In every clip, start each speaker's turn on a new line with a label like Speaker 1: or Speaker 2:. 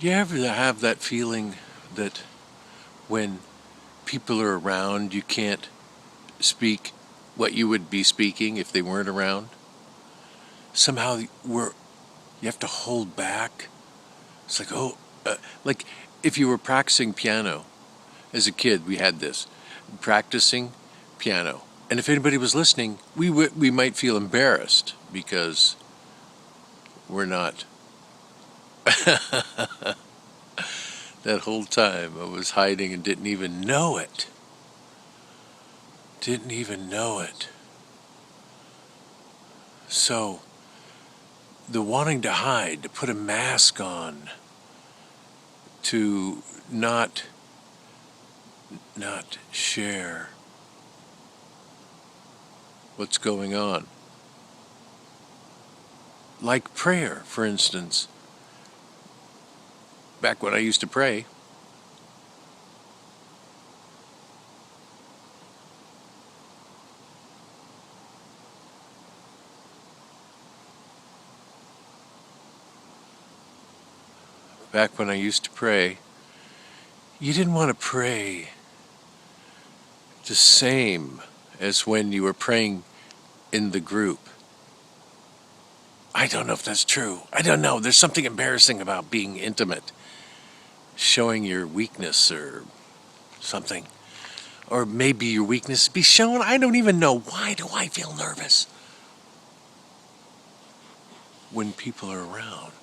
Speaker 1: You ever have that feeling that when people are around, you can't speak what you would be speaking if they weren't around? Somehow you have to hold back. It's like, like if you were practicing piano. As a kid, we had this, practicing piano. And if anybody was listening, we might feel embarrassed because we're not. That whole time I was hiding and didn't even know it. Didn't even know it. So, the wanting to hide, to put a mask on, to not share what's going on. Like prayer, for instance. Back when I used to pray, you didn't want to pray the same as when you were praying in the group. I don't know if that's true. I don't know. There's something embarrassing about being intimate, showing your weakness or something. Or maybe your weakness be shown. I don't even know. Why do I feel nervous when people are around?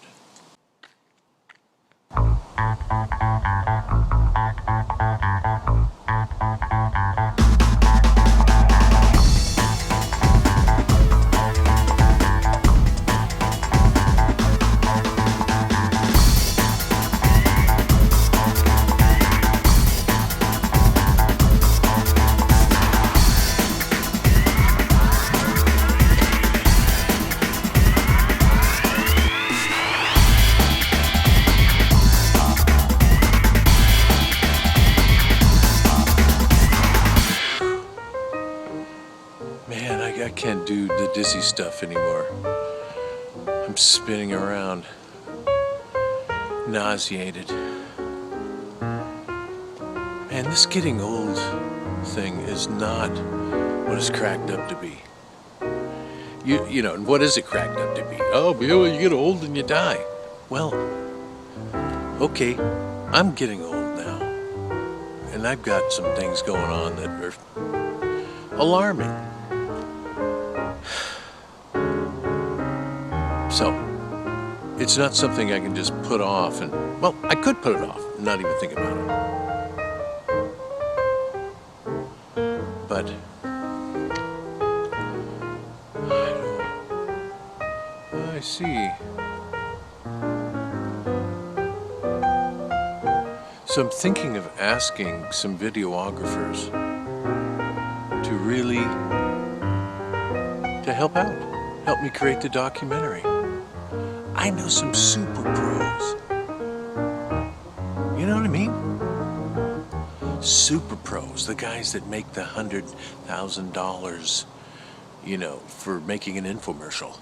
Speaker 1: I can't do the dizzy stuff anymore. I'm spinning around, nauseated. Man, this getting old thing is not what it's cracked up to be. You know, what is it cracked up to be? Oh, Bill, you get old and you die. Well, okay, I'm getting old now. And I've got some things going on that are alarming. So, it's not something I can just put off and, well, I could put it off and not even think about it. But, I see. So I'm thinking of asking some videographers to really, to help out, help me create the documentary. I know some super pros. You know what I mean? Super pros, the guys that make the $100,000, you know, for making an infomercial.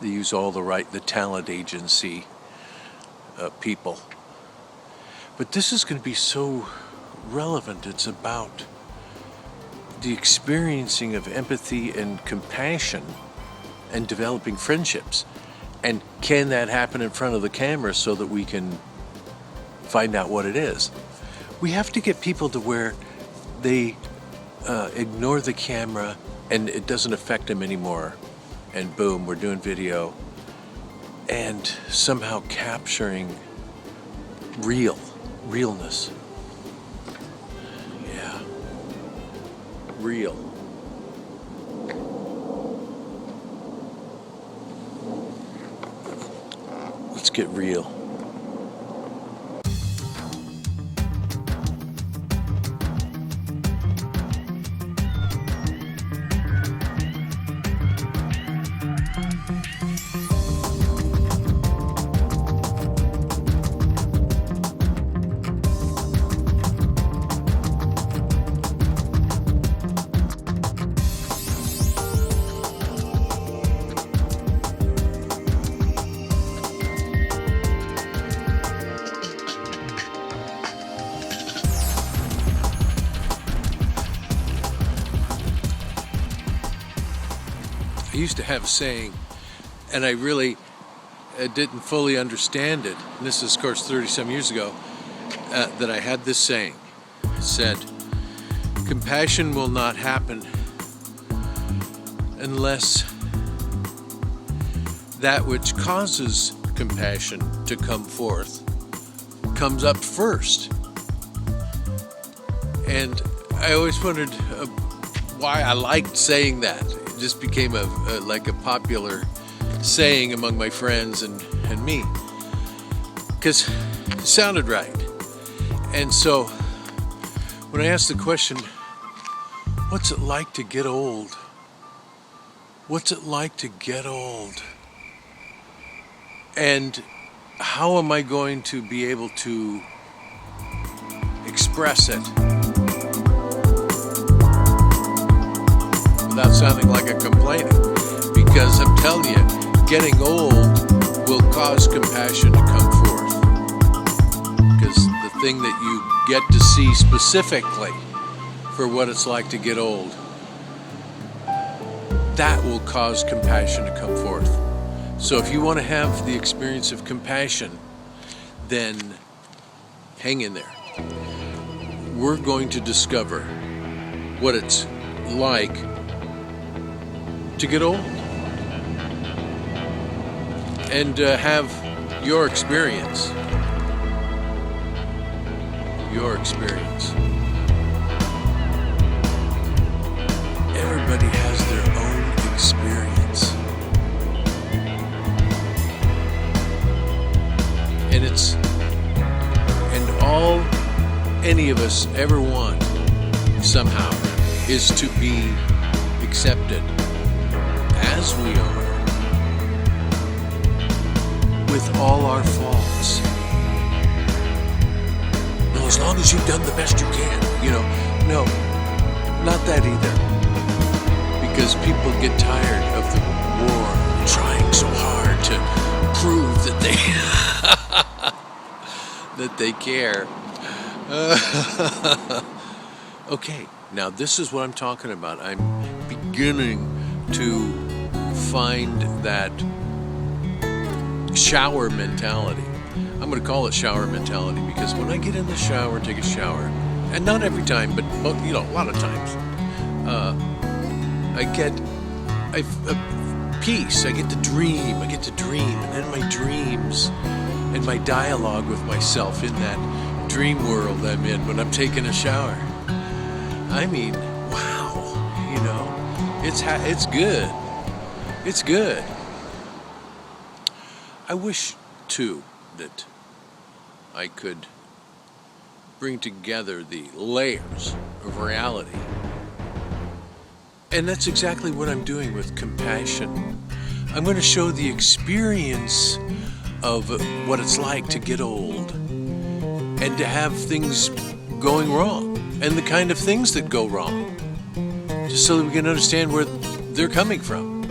Speaker 1: They use all the talent agency people. But this is going to be so relevant. It's about the experiencing of empathy and compassion and developing friendships. And can that happen in front of the camera so that we can find out what it is? We have to get people to where they ignore the camera and it doesn't affect them anymore. And boom, we're doing video and somehow capturing realness. Yeah, real. Let's get real. used to have a saying, and I really didn't fully understand it. And this is, of course, 30-some years ago, that I had this saying. It said, compassion will not happen unless that which causes compassion to come forth comes up first. And I always wondered why I liked saying that. It just became like a popular saying among my friends and me, because it sounded right. And so when I asked the question, what's it like to get old? What's it like to get old? And how am I going to be able to express it without sounding like a complaining? Because I'm telling you, getting old will cause compassion to come forth. Because the thing that you get to see specifically for what it's like to get old, that will cause compassion to come forth. So if you want to have the experience of compassion, then hang in there. We're going to discover what it's like to get old and have your experience. Your experience. Everybody has their own experience. And all any of us ever want somehow is to be accepted as we are, with all our faults. Well, as long as you've done the best you can, no, not that either. Because people get tired of the war, trying so hard to prove that they care. Okay, now this is what I'm talking about. I'm beginning to find that shower mentality. I'm going to call it shower mentality because when I get in the shower, take a shower, and not every time, but a lot of times, I get a peace. I get to dream, and then my dreams and my dialogue with myself in that dream world I'm in when I'm taking a shower. I mean, wow, it's good. It's good. I wish, too, that I could bring together the layers of reality. And that's exactly what I'm doing with compassion. I'm going to show the experience of what it's like to get old and to have things going wrong and the kind of things that go wrong, just so that we can understand where they're coming from.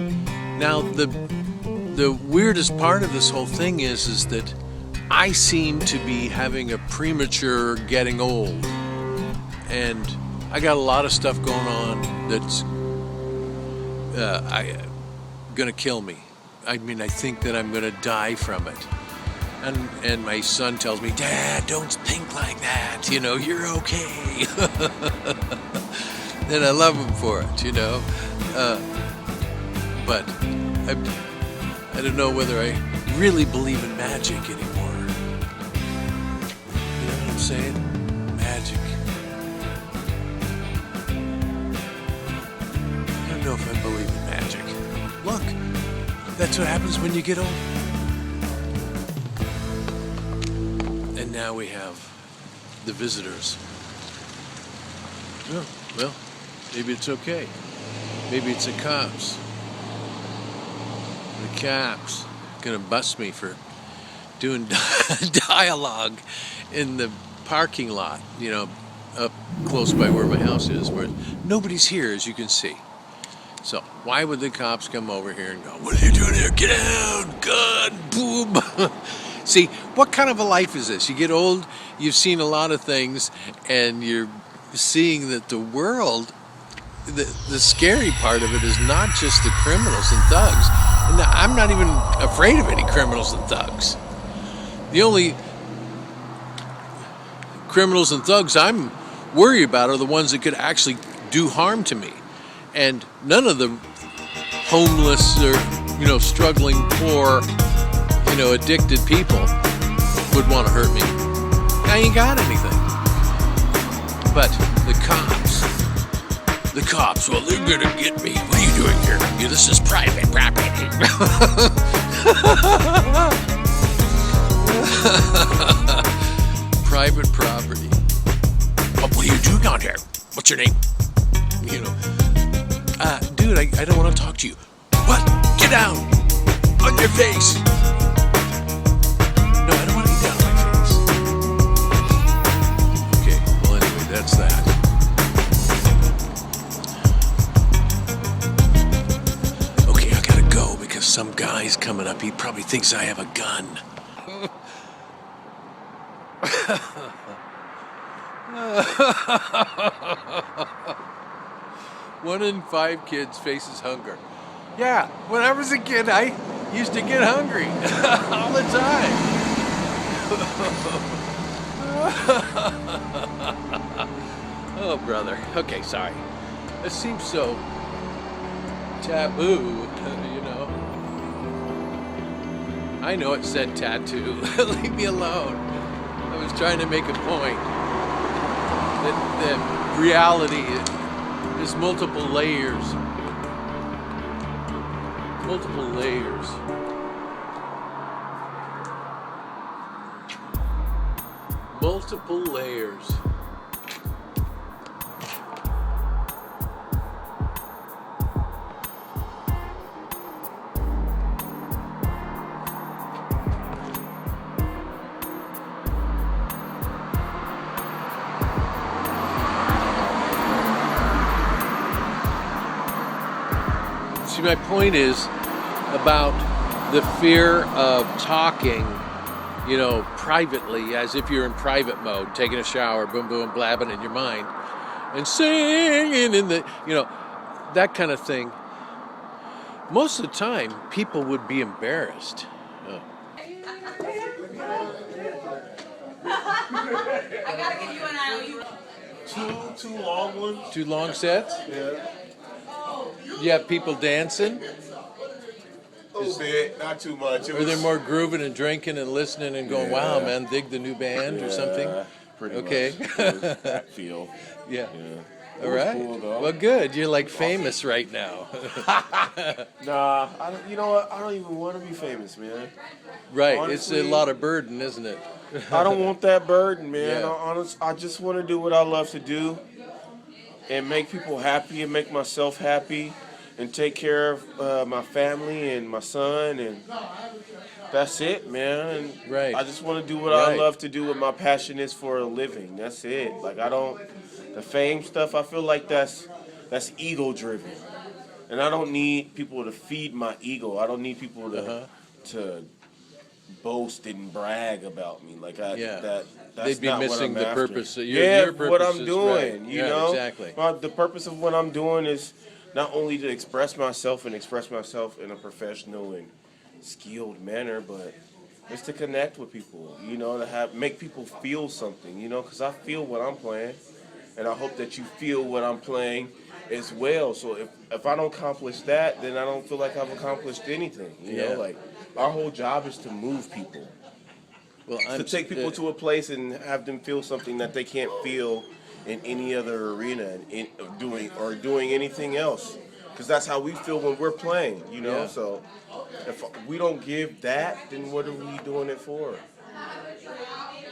Speaker 1: Now, the weirdest part of this whole thing is that I seem to be having a premature getting old, and I got a lot of stuff going on that's gonna kill me. I mean, I think that I'm gonna die from it. And my son tells me, Dad, don't think like that, you're okay. And I love him for it, but I don't know whether I really believe in magic anymore. You know what I'm saying? Magic. I don't know if I believe in magic. Look, that's what happens when you get old. And now we have the visitors. Oh, well, maybe it's okay. Maybe it's the cops. The cops gonna bust me for doing dialogue in the parking lot, up close by where my house is, where nobody's here, as you can see. So why would the cops come over here and go, what are you doing here? Get out, gun, boom. See, what kind of a life is this? You get old, you've seen a lot of things, and you're seeing that the world the scary part of it is not just the criminals and thugs. And I'm not even afraid of any criminals and thugs. The only criminals and thugs I'm worried about are the ones that could actually do harm to me. And none of the homeless or, struggling, poor, addicted people would want to hurt me. I ain't got anything. But the cops, well, they're gonna get me. What are you doing here? Yeah, this is private property. Private property. Oh, what are you doing down here? What's your name? Dude, I don't want to talk to you. What? Get down! On your face! No, I don't want to get down on my face. Okay, well anyway, that's that. Okay, I gotta go because some guy's coming up. He probably thinks I have a gun. One in 5 kids faces hunger. Yeah, when I was a kid, I used to get hungry all the time. Oh, brother. Okay, sorry. It seems so taboo, I know it said tattoo. Leave me alone. I was trying to make a point that reality is multiple layers. Multiple layers. Multiple layers. See, my point is about the fear of talking, privately, as if you're in private mode, taking a shower, boom, boom, blabbing in your mind, and singing in the, that kind of thing. Most of the time, people would be embarrassed. Oh.
Speaker 2: I gotta give you an IOU.
Speaker 3: Two long ones.
Speaker 1: 2 long sets?
Speaker 3: Yeah.
Speaker 1: You have people dancing?
Speaker 3: A little bit, not too much.
Speaker 1: Are there more grooving and drinking and listening and going, wow, man, dig the new band or something?
Speaker 3: Pretty
Speaker 1: Okay.
Speaker 3: much. It was that feel.
Speaker 1: Yeah.
Speaker 3: Yeah.
Speaker 1: All right.
Speaker 3: Cool, though.
Speaker 1: Well, good. You're like famous right now.
Speaker 3: Nah, you know what? I don't even want to be famous, man.
Speaker 1: Right.
Speaker 3: Honestly,
Speaker 1: It's a lot of burden, isn't it?
Speaker 3: I don't want that burden, man.
Speaker 1: Yeah.
Speaker 3: I just want to do what I love to do and make people happy and make myself happy and take care of my family and my son, and that's it, man. And
Speaker 1: Right.
Speaker 3: I just want to do what I
Speaker 1: Right.
Speaker 3: love to do, what my passion is for a living. That's it. Like, the fame stuff, I feel like that's ego driven. And I don't need people to feed my ego. I don't need people to boast and brag about me. Like, that's
Speaker 1: They'd be
Speaker 3: not
Speaker 1: missing
Speaker 3: what I'm
Speaker 1: the
Speaker 3: after.
Speaker 1: purpose.
Speaker 3: Your
Speaker 1: purpose
Speaker 3: what I'm
Speaker 1: is
Speaker 3: doing,
Speaker 1: right.
Speaker 3: you
Speaker 1: Yeah,
Speaker 3: know?
Speaker 1: Exactly.
Speaker 3: The purpose of what I'm doing is not only to express myself in a professional and skilled manner, but it's to connect with people, to make people feel something, because I feel what I'm playing, and I hope that you feel what I'm playing as well. So if I don't accomplish that, then I don't feel like I've accomplished anything, you know? Like, our whole job is to move people.
Speaker 1: Well,
Speaker 3: To take people to a place and have them feel something that they can't feel in any other arena doing anything else, because that's how we feel when we're playing,
Speaker 1: Yeah.
Speaker 3: So if we don't give that, then what are we doing it for?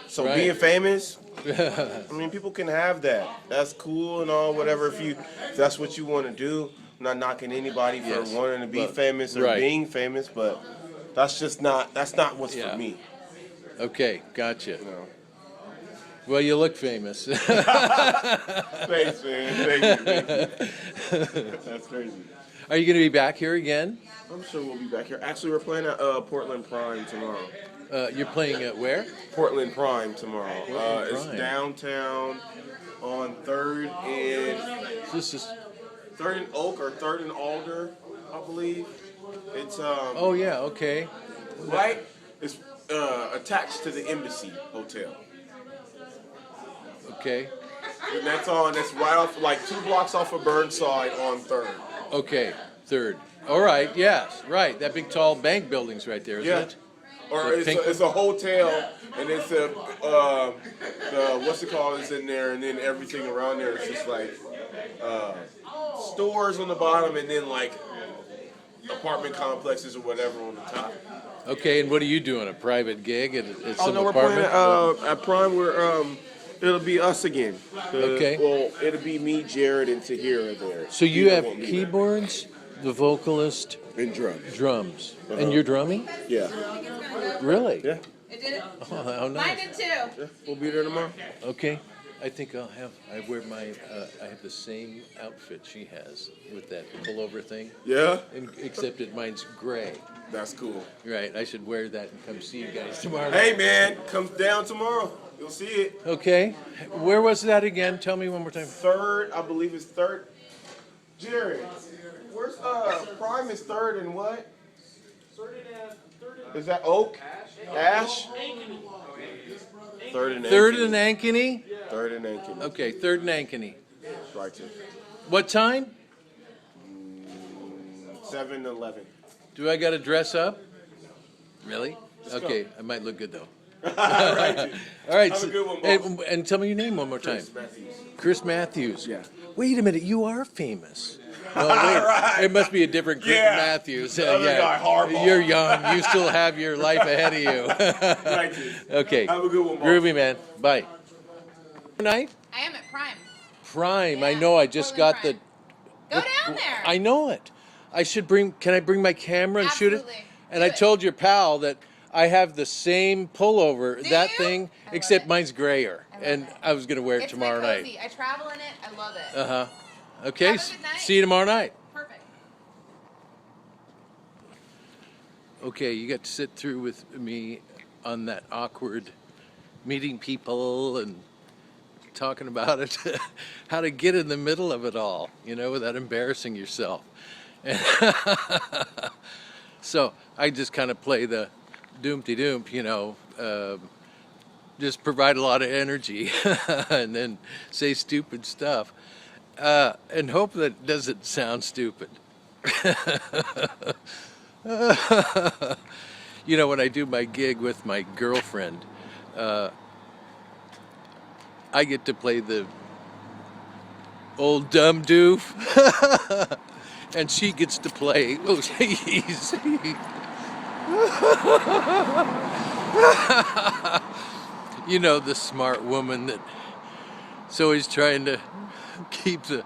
Speaker 3: So
Speaker 1: Right.
Speaker 3: being famous, I mean, people can have that. That's cool and all, whatever. If that's what you want to do, I'm not knocking anybody for
Speaker 1: Yes.
Speaker 3: wanting to be
Speaker 1: But-
Speaker 3: famous or
Speaker 1: right.
Speaker 3: being famous, but that's not what's
Speaker 1: Yeah.
Speaker 3: for me.
Speaker 1: Okay, gotcha.
Speaker 3: You know?
Speaker 1: Well, you look famous.
Speaker 3: Thanks, man. Thank you. That's crazy.
Speaker 1: Are you going to be back here again?
Speaker 3: I'm sure we'll be back here. Actually, we're playing at Portland Prime tomorrow.
Speaker 1: You're playing at where?
Speaker 3: Portland Prime tomorrow.
Speaker 1: Portland
Speaker 3: It's
Speaker 1: Prime.
Speaker 3: downtown on 3rd and
Speaker 1: This is
Speaker 3: Third and Oak or Third and Alder, I believe. It's
Speaker 1: Oh yeah, okay.
Speaker 3: right. It's attached to the Embassy Hotel.
Speaker 1: Okay.
Speaker 3: And that's right off, like 2 blocks off of Burnside on Third.
Speaker 1: Okay. Third. All right. Yes. Right. That big tall bank building's right there, isn't
Speaker 3: Yeah.
Speaker 1: it?
Speaker 3: Or
Speaker 1: The
Speaker 3: it's
Speaker 1: pink
Speaker 3: a hotel, and it's the what's it called is in there, and then everything around there is just like stores on the bottom, and then like apartment complexes or whatever on the top.
Speaker 1: Okay. And what are you doing? A private gig at
Speaker 3: Oh
Speaker 1: some
Speaker 3: no, we're playing
Speaker 1: apartment?
Speaker 3: at Prime. It'll be us again.
Speaker 1: Okay.
Speaker 3: Well, it'll be me, Jared, and Tahira there.
Speaker 1: So you
Speaker 3: Tahira
Speaker 1: have
Speaker 3: won't be there.
Speaker 1: keyboards, the vocalist,
Speaker 3: And drums.
Speaker 1: drums, and you're drumming?
Speaker 3: Yeah.
Speaker 1: Really?
Speaker 3: Yeah.
Speaker 2: It did it.
Speaker 1: Oh, how
Speaker 2: Mine
Speaker 1: nice.
Speaker 2: did too.
Speaker 3: Yeah. We'll be there tomorrow.
Speaker 1: Okay. I think I wear my, I have the same outfit she has with that pullover thing,
Speaker 3: Yeah.
Speaker 1: except that mine's gray.
Speaker 3: That's cool.
Speaker 1: Right. I should wear that and come see you guys tomorrow.
Speaker 3: Hey man, come down tomorrow. You'll see it.
Speaker 1: Okay. Where was that again? Tell me one more time.
Speaker 3: Third, I believe it's Third. Jared, where's Prime is Third and what? Is that Oak? Ash? Third and
Speaker 1: Third
Speaker 3: Ankeny.
Speaker 1: and Ankeny?
Speaker 3: Third and Ankeny.
Speaker 1: Okay, Third and Ankeny.
Speaker 3: Right there.
Speaker 1: What time?
Speaker 3: 7 to 11.
Speaker 1: Do I got to dress up? Really?
Speaker 3: go.
Speaker 1: Okay, I might look good though.
Speaker 3: Right.
Speaker 1: All right.
Speaker 3: Have a good one,
Speaker 1: hey,
Speaker 3: boss.
Speaker 1: and tell me your name one more time.
Speaker 3: Chris Matthews.
Speaker 1: Chris Matthews.
Speaker 3: Yeah.
Speaker 1: Wait a minute, you are famous. No, wait,
Speaker 3: Right.
Speaker 1: it must be a different Chris
Speaker 3: Yeah.
Speaker 1: Matthews.
Speaker 3: The other guy, Harbaugh.
Speaker 1: You're young. You still have your life ahead of you.
Speaker 3: Right.
Speaker 1: Okay.
Speaker 3: Have a good one, boss.
Speaker 1: Groovy, man. Bye. Night?
Speaker 2: I am at Prime.
Speaker 1: Prime. I
Speaker 2: Yeah,
Speaker 1: know. I just
Speaker 2: Portland
Speaker 1: got
Speaker 2: Prime. Go down there.
Speaker 1: I know it. I should bring. Can I bring my camera and shoot it?
Speaker 2: Absolutely.
Speaker 1: And
Speaker 2: Do
Speaker 1: I
Speaker 2: it.
Speaker 1: told your pal that I have the same pullover,
Speaker 2: Do
Speaker 1: that
Speaker 2: you?
Speaker 1: thing,
Speaker 2: I love
Speaker 1: except
Speaker 2: it.
Speaker 1: mine's grayer,
Speaker 2: I love
Speaker 1: and
Speaker 2: it.
Speaker 1: I was gonna wear it
Speaker 2: It's
Speaker 1: tomorrow
Speaker 2: my
Speaker 1: night.
Speaker 2: cozy. I travel in it. I love it.
Speaker 1: Okay.
Speaker 2: Have a good night.
Speaker 1: See you tomorrow night.
Speaker 2: Perfect.
Speaker 1: Okay, you got to sit through with me on that awkward meeting people and talking about it, how to get in the middle of it all, without embarrassing yourself. So I just kind of play the doom-de-doom, just provide a lot of energy and then say stupid stuff and hope that it doesn't sound stupid. When I do my gig with my girlfriend, I get to play the old dumb doof, and she gets to play. Oh, jeez. The smart woman that's always trying to keep the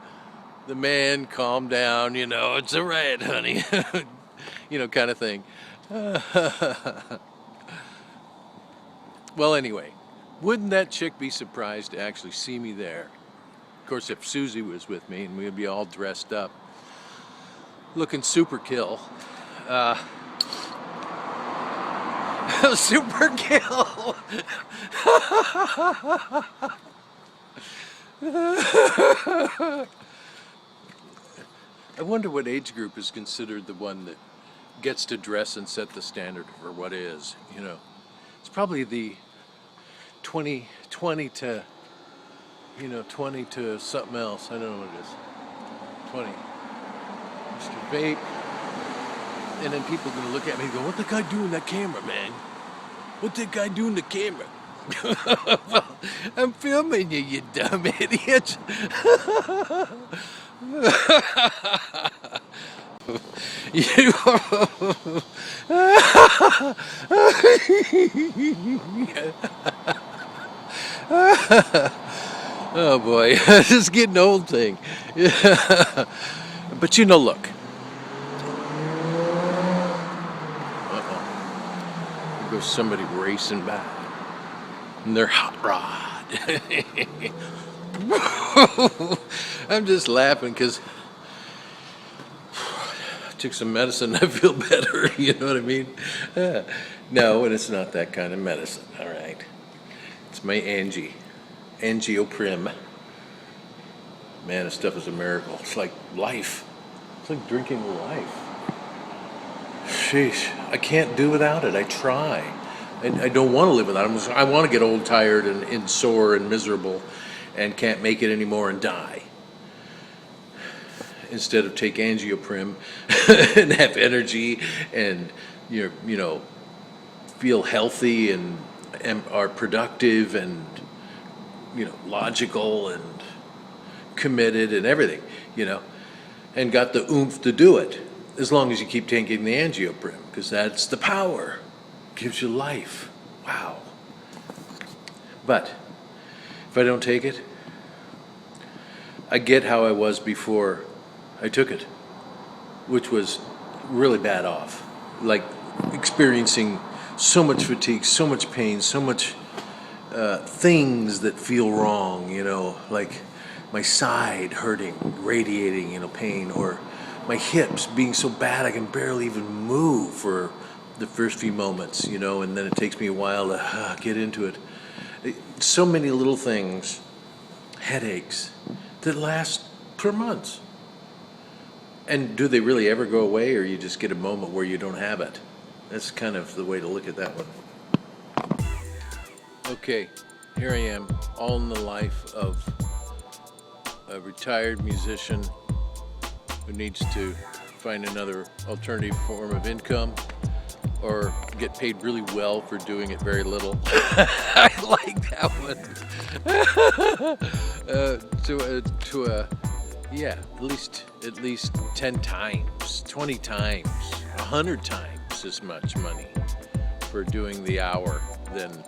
Speaker 1: man calm down. It's all right, honey. Kind of thing. Well, anyway, wouldn't that chick be surprised to actually see me there? Of course, if Susie was with me and we'd be all dressed up, looking super kill. Super kill! I wonder what age group is considered the one that gets to dress and set the standard for what is, It's probably the 20 to, 20 to something else. I don't know what it is. 20. Mr. Vape. And then people are going to look at me and go, what the guy doing that camera, man? What that guy doing the camera? Well, I'm filming you, you dumb idiot. You Oh boy, this is getting old thing. But look. Uh-oh. There goes somebody racing by. And they're hot rod. I'm just laughing because I took some medicine and I feel better, you know what I mean? No, and it's not that kind of medicine, all right? It's my angioprim. Man, this stuff is a miracle. It's like life. It's like drinking life. Sheesh, I can't do without it. I try. I don't want to live without it. I want to get old, tired, and sore and miserable and can't make it anymore and die. Instead of take angioprim and have energy and feel healthy and are productive and logical and committed and everything, and got the oomph to do it, as long as you keep taking the angioprim, because that's the power. Gives you life. Wow. But if I don't take it, I get how I was before I took it, which was really bad off. Like experiencing so much fatigue, so much pain, so much things that feel wrong, like my side hurting, radiating, pain, or my hips being so bad I can barely even move for the first few moments, and then it takes me a while to get into it. So many little things, headaches, that last for months. And do they really ever go away, or you just get a moment where you don't have it? That's kind of the way to look at that one. Okay, here I am, all in the life of a retired musician who needs to find another alternative form of income or get paid really well for doing it very little. I like that one. Yeah, at least 10 times, 20 times, 100 times as much money for doing the hour then.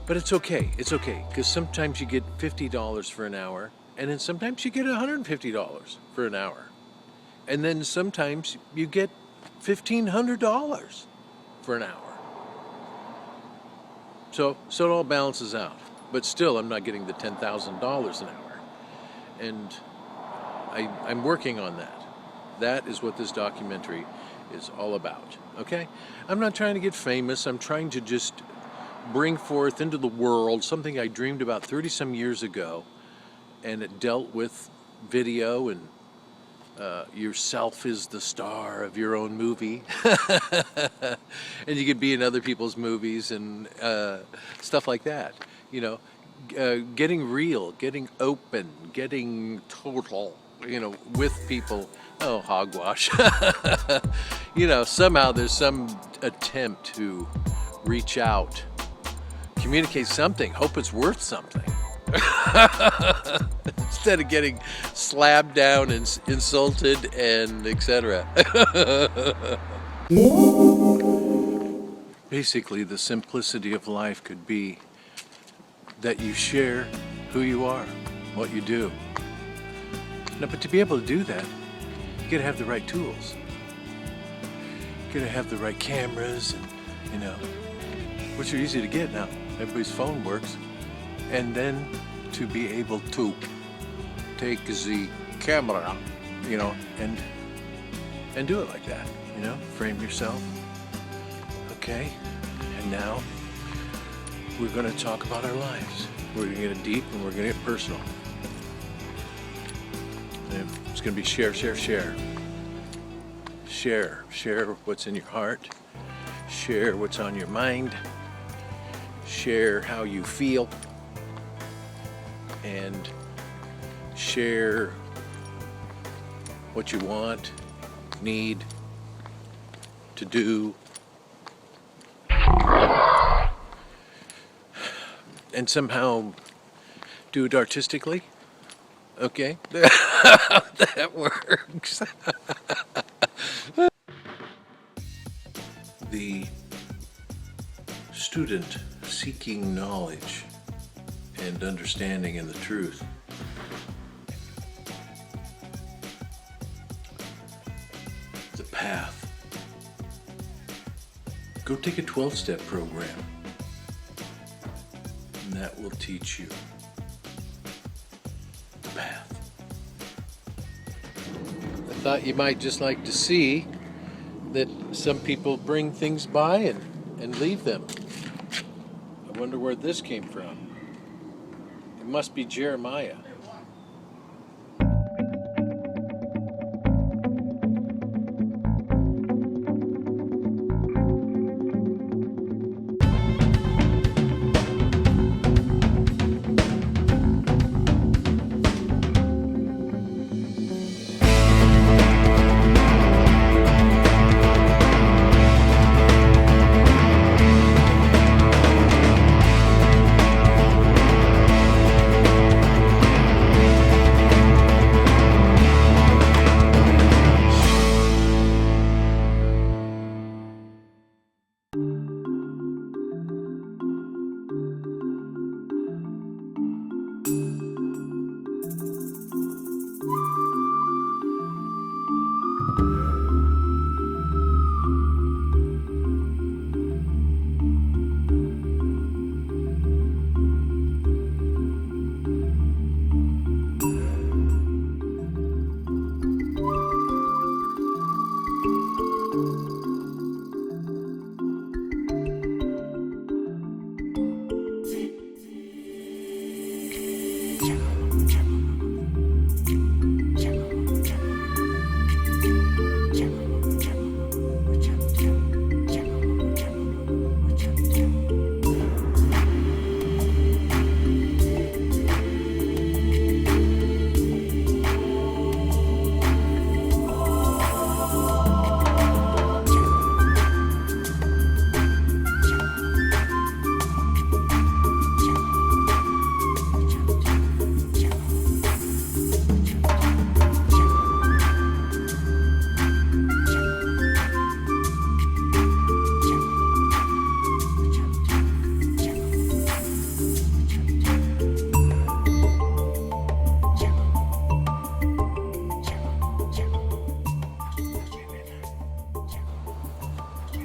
Speaker 1: But it's okay, because sometimes you get $50 for an hour, and then sometimes you get $150 for an hour. And then sometimes you get $1,500 for an hour. So it all balances out. But still, I'm not getting the $10,000 an hour. And I'm working on that. That is what this documentary is all about, okay? I'm not trying to get famous. I'm trying to just bring forth into the world something I dreamed about 30-some years ago, and it dealt with video and yourself is the star of your own movie. And you could be in other people's movies and stuff like that, getting real, getting open, getting total, with people. Oh, hogwash. Somehow there's some attempt to reach out, communicate something, hope it's worth something. Instead of getting slapped down and insulted and etc. Basically, the simplicity of life could be that you share who you are, what you do. Now, but to be able to do that, you gotta have the right tools. You gotta have the right cameras, and which are easy to get now. Everybody's phone works. And then to be able to take the camera, and do it like that, frame yourself. Okay, and now we're going to talk about our lives. We're going to get deep and we're going to get personal. And it's going to be share. Share what's in your heart. Share what's on your mind. Share how you feel. And share what you want, need to do. And somehow do it artistically. Okay? That works. The student seeking knowledge and understanding and the truth. The path. Go take a 12-step program. And that will teach you the path. I thought you might just like to see that some people bring things by and leave them. I wonder where this came from. must be Jeremiah.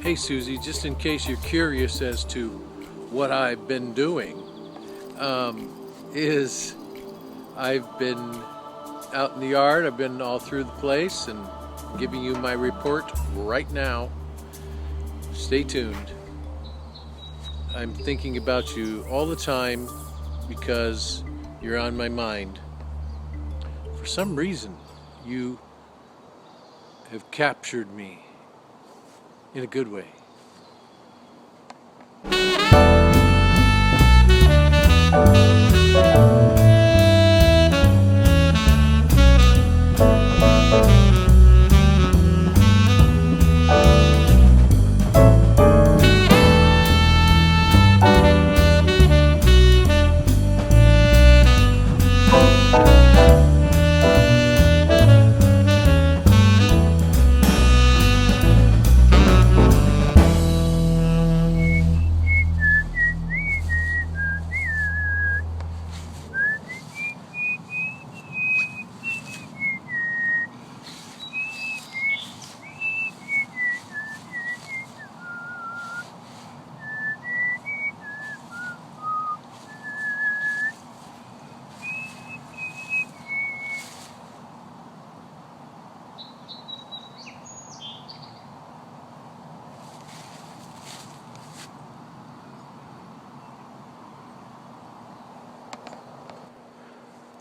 Speaker 1: Hey Susie, just in case you're curious as to what I've been doing, is I've been out in the yard, I've been all through the place and giving you my report right now. Stay tuned. I'm thinking about you all the time because you're on my mind. For some reason, you have captured me in a good way.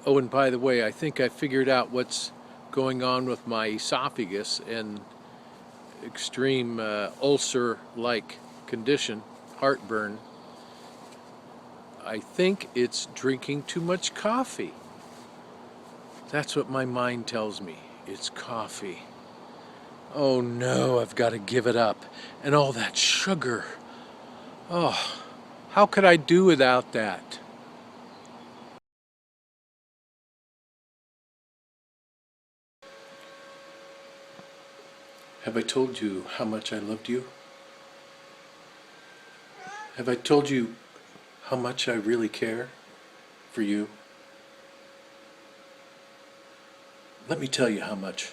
Speaker 1: Oh, and by the way, I think I figured out what's going on with my esophagus and extreme ulcer-like condition, heartburn. I think it's drinking too much coffee. That's what my mind tells me. It's coffee. Oh no, I've got to give it up. And all that sugar. Oh, how could I do without that? Have I told you how much I loved you? Have I told you how much I really care for you? Let me tell you how much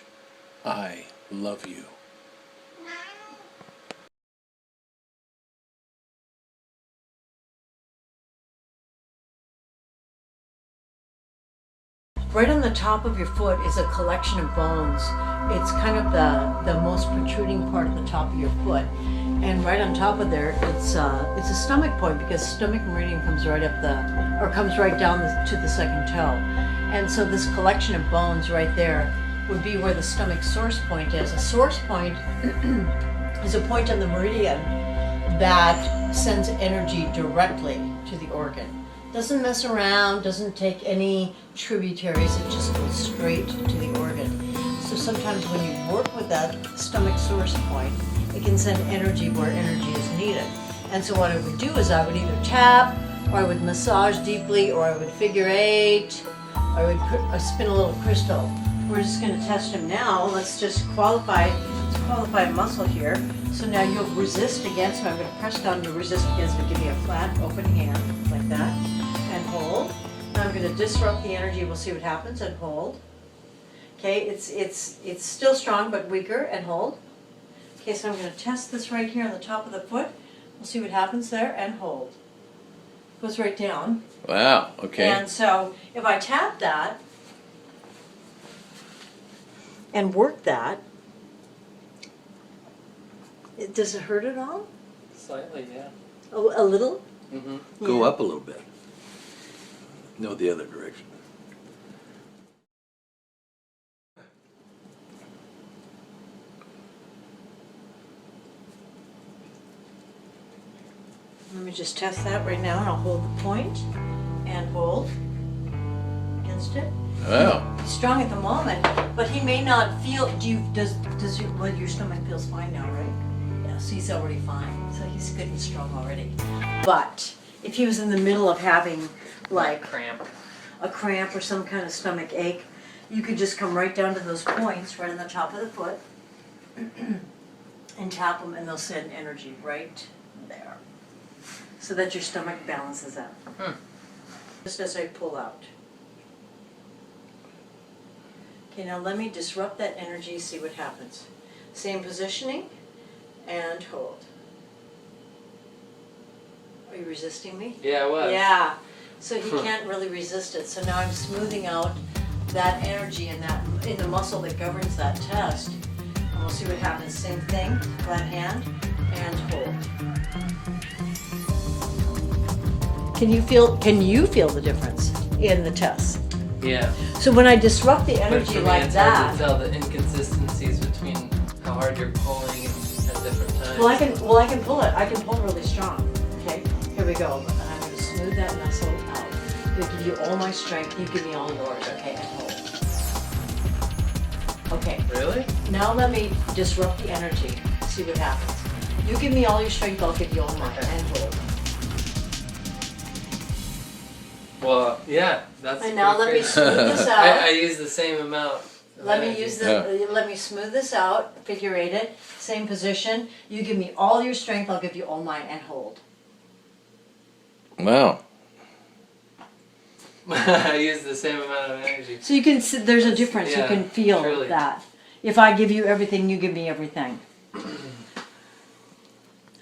Speaker 1: I love you.
Speaker 4: Right on the top of your foot is a collection of bones. It's kind of the most protruding part of the top of your foot. And right on top of there, it's a stomach point because stomach meridian comes right up or comes right down to the second toe. And so this collection of bones right there would be where the stomach source point is. A source point is a point on the meridian that sends energy directly to the organ. Doesn't mess around, doesn't take any tributaries, it just goes straight to the organ. So sometimes when you work with that stomach source point, it can send energy where energy is needed. And so what I would do is I would either tap, or I would massage deeply, or I would figure eight, or I would spin a little crystal. We're just going to test him now. Let's just qualify a muscle here. So now you'll resist against, so I'm going to press down to resist against, but give me a flat, open hand, like that, and hold. Now I'm going to disrupt the energy, we'll see what happens, and hold. Okay, it's still strong, but weaker, and hold. Okay, so I'm going to test this right here on the top of the foot. We'll see what happens there, and hold. Goes right down.
Speaker 1: Wow, okay.
Speaker 4: And so if I tap that and work that, does it hurt at all?
Speaker 5: Slightly, yeah.
Speaker 4: A little?
Speaker 5: Mm-hmm.
Speaker 1: Go
Speaker 4: Yeah.
Speaker 1: up a little bit. No, the other direction.
Speaker 4: Let me just test that right now, and I'll hold the point and hold against it.
Speaker 1: Wow.
Speaker 4: He's strong at the moment, but he may not feel. Your stomach feels fine now, right? Yes, he's already fine. So he's good and strong already. But if he was in the middle of having like
Speaker 5: Cramp.
Speaker 4: a cramp or some kind of stomach ache, you could just come right down to those points right on the top of the foot and tap them, and they'll send energy right there, so that your stomach balances out. Just as I pull out. Okay, now let me disrupt that energy, see what happens. Same positioning, and hold. Are you resisting me?
Speaker 5: Yeah, it was.
Speaker 4: Yeah, so he can't really resist it. So now I'm smoothing out that energy in the muscle that governs that test. And we'll see what happens. Same thing, flat hand, and hold. Can you feel the difference in the test?
Speaker 5: Yeah.
Speaker 4: So when I disrupt the
Speaker 5: But
Speaker 4: energy
Speaker 5: for me,
Speaker 4: like
Speaker 5: it's hard
Speaker 4: that,
Speaker 5: to tell the inconsistencies between how hard you're pulling at different times.
Speaker 4: I can pull it. I can pull really strong. Okay, here we go. And I'm going to smooth that muscle out. I'm going to give you all my strength. You give me all yours. Okay, and hold. Okay.
Speaker 5: Really?
Speaker 4: Now let me disrupt the energy. See what happens. You give me all your strength. I'll give you all mine. And hold.
Speaker 5: Well, yeah, that's.
Speaker 4: And now let
Speaker 5: pretty
Speaker 4: me
Speaker 5: crazy.
Speaker 4: smooth this
Speaker 5: I
Speaker 4: out.
Speaker 5: use the same amount. of
Speaker 4: Let me
Speaker 5: energy.
Speaker 4: use let me smooth this out. Figure eight it. Same position. You give me all your strength. I'll give you all mine. And hold.
Speaker 1: Wow.
Speaker 5: I use the same amount of energy.
Speaker 4: So you can see there's a difference. You
Speaker 5: Yeah,
Speaker 4: can feel
Speaker 5: truly.
Speaker 4: that. If I give you everything, you give me everything.